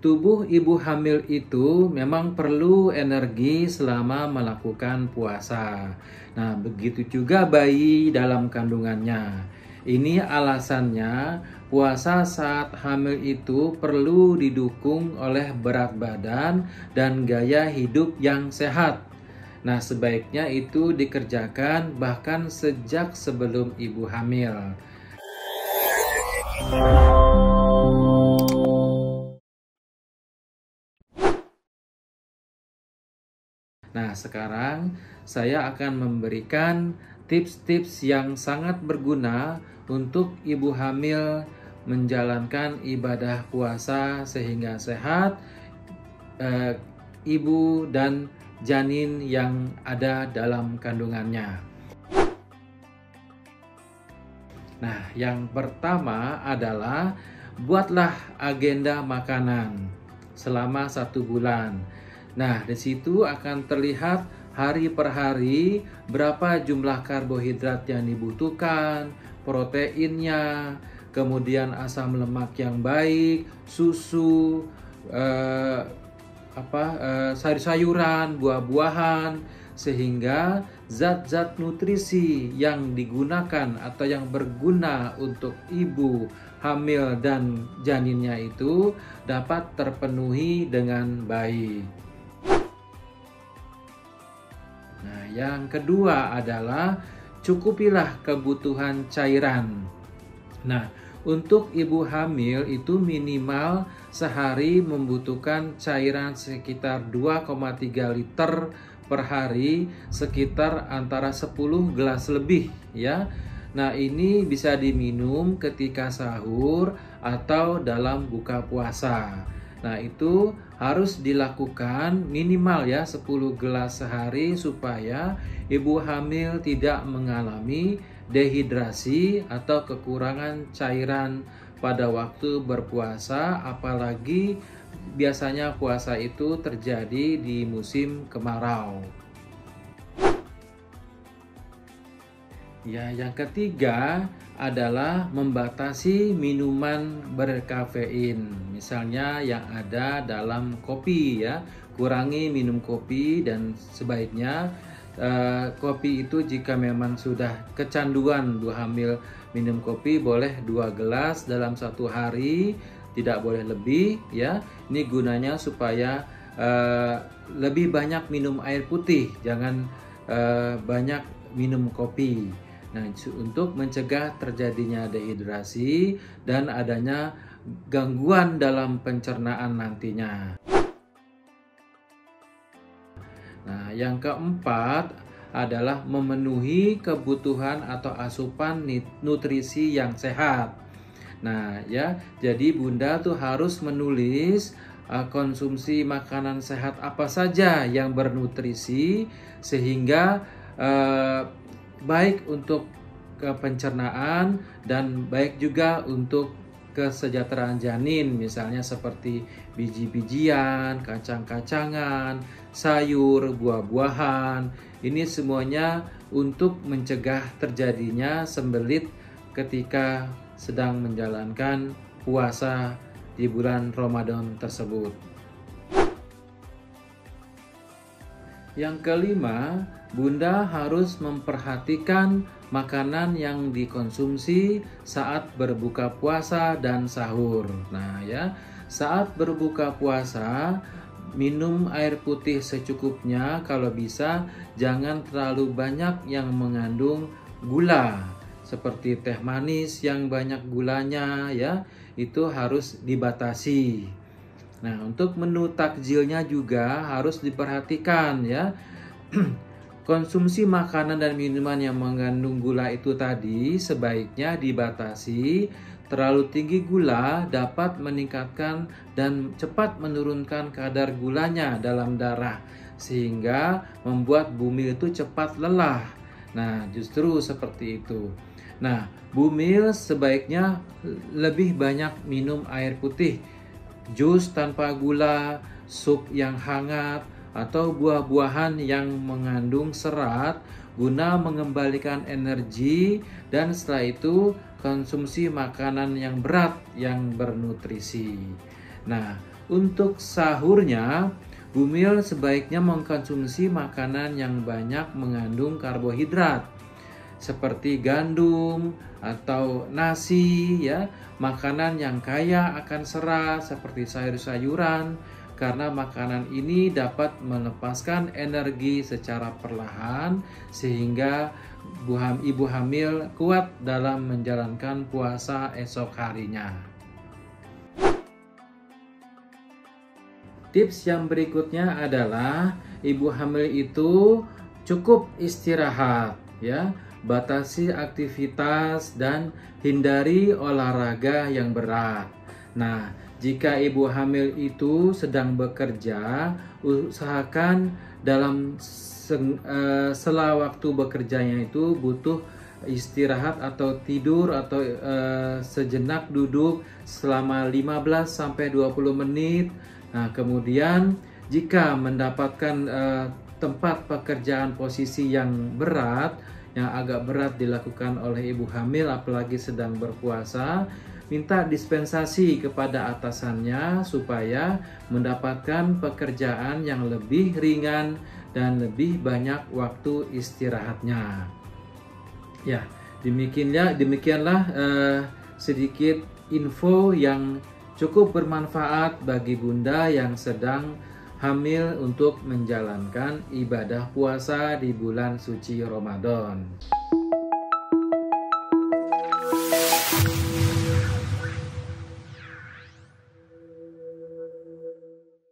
tubuh ibu hamil itu memang perlu energi selama melakukan puasa. Nah, begitu juga bayi dalam kandungannya. Ini alasannya puasa saat hamil itu perlu didukung oleh berat badan dan gaya hidup yang sehat. Nah, sebaiknya itu dikerjakan bahkan sejak sebelum ibu hamil. Nah, sekarang saya akan memberikan tips-tips yang sangat berguna untuk ibu hamil menjalankan ibadah puasa sehingga sehat, ibu dan janin yang ada dalam kandungannya. Nah, yang pertama adalah buatlah agenda makanan selama 1 bulan. Nah, di situ akan terlihat hari per hari berapa jumlah karbohidrat yang dibutuhkan, proteinnya, kemudian asam lemak yang baik, susu, sayur-sayuran, buah-buahan, sehingga zat-zat nutrisi yang digunakan atau yang berguna untuk ibu hamil dan janinnya itu dapat terpenuhi dengan baik. Nah, yang kedua adalah cukupilah kebutuhan cairan. Nah, untuk ibu hamil itu minimal sehari membutuhkan cairan sekitar 2,3 liter per hari, sekitar antara 10 gelas lebih ya. Nah, ini bisa diminum ketika sahur atau dalam buka puasa. Nah, itu harus dilakukan minimal ya 10 gelas sehari supaya ibu hamil tidak mengalami dehidrasi atau kekurangan cairan pada waktu berpuasa, apalagi biasanya puasa itu terjadi di musim kemarau. Ya, yang ketiga adalah membatasi minuman berkafein. Misalnya yang ada dalam kopi ya. Kurangi minum kopi dan sebaiknya kopi itu jika memang sudah kecanduan ibu hamil minum kopi boleh 2 gelas dalam 1 hari, tidak boleh lebih ya. Ini gunanya supaya lebih banyak minum air putih, jangan banyak minum kopi. Nah, untuk mencegah terjadinya dehidrasi dan adanya gangguan dalam pencernaan nantinya. Nah, yang keempat adalah memenuhi kebutuhan atau asupan nutrisi yang sehat. Nah, ya, jadi Bunda tuh harus menulis konsumsi makanan sehat apa saja yang bernutrisi sehingga baik untuk pencernaan dan baik juga untuk kesejahteraan janin, misalnya seperti biji-bijian, kacang-kacangan, sayur, buah-buahan. Ini semuanya untuk mencegah terjadinya sembelit ketika sedang menjalankan puasa di bulan Ramadan tersebut. Yang kelima, Bunda harus memperhatikan makanan yang dikonsumsi saat berbuka puasa dan sahur. Nah ya, saat berbuka puasa, minum air putih secukupnya, kalau bisa jangan terlalu banyak yang mengandung gula. Seperti teh manis yang banyak gulanya ya, itu harus dibatasi. Nah, untuk menu takjilnya juga harus diperhatikan ya. Konsumsi makanan dan minuman yang mengandung gula itu tadi sebaiknya dibatasi. Terlalu tinggi gula dapat meningkatkan dan cepat menurunkan kadar gulanya dalam darah sehingga membuat bumil itu cepat lelah. Nah, justru seperti itu. Nah, bumil sebaiknya lebih banyak minum air putih, jus tanpa gula, sup yang hangat, atau buah-buahan yang mengandung serat guna mengembalikan energi, dan setelah itu konsumsi makanan yang berat yang bernutrisi. Nah, Untuk sahurnya, Bumil sebaiknya mengkonsumsi makanan yang banyak mengandung karbohidrat seperti gandum atau nasi ya, makanan yang kaya akan serat seperti sayur-sayuran karena makanan ini dapat melepaskan energi secara perlahan sehingga ibu hamil kuat dalam menjalankan puasa esok harinya. Tips yang berikutnya adalah ibu hamil itu cukup istirahat ya, batasi aktivitas dan hindari olahraga yang berat. Nah, jika ibu hamil itu sedang bekerja, usahakan dalam sela waktu bekerjanya itu butuh istirahat atau tidur atau sejenak duduk selama 15-20 menit. Nah, kemudian jika mendapatkan tempat pekerjaan posisi yang berat, yang agak berat dilakukan oleh ibu hamil apalagi sedang berpuasa, minta dispensasi kepada atasannya supaya mendapatkan pekerjaan yang lebih ringan dan lebih banyak waktu istirahatnya. Ya, demikianlah sedikit info yang cukup bermanfaat bagi bunda yang sedang hamil untuk menjalankan ibadah puasa di bulan suci Ramadan.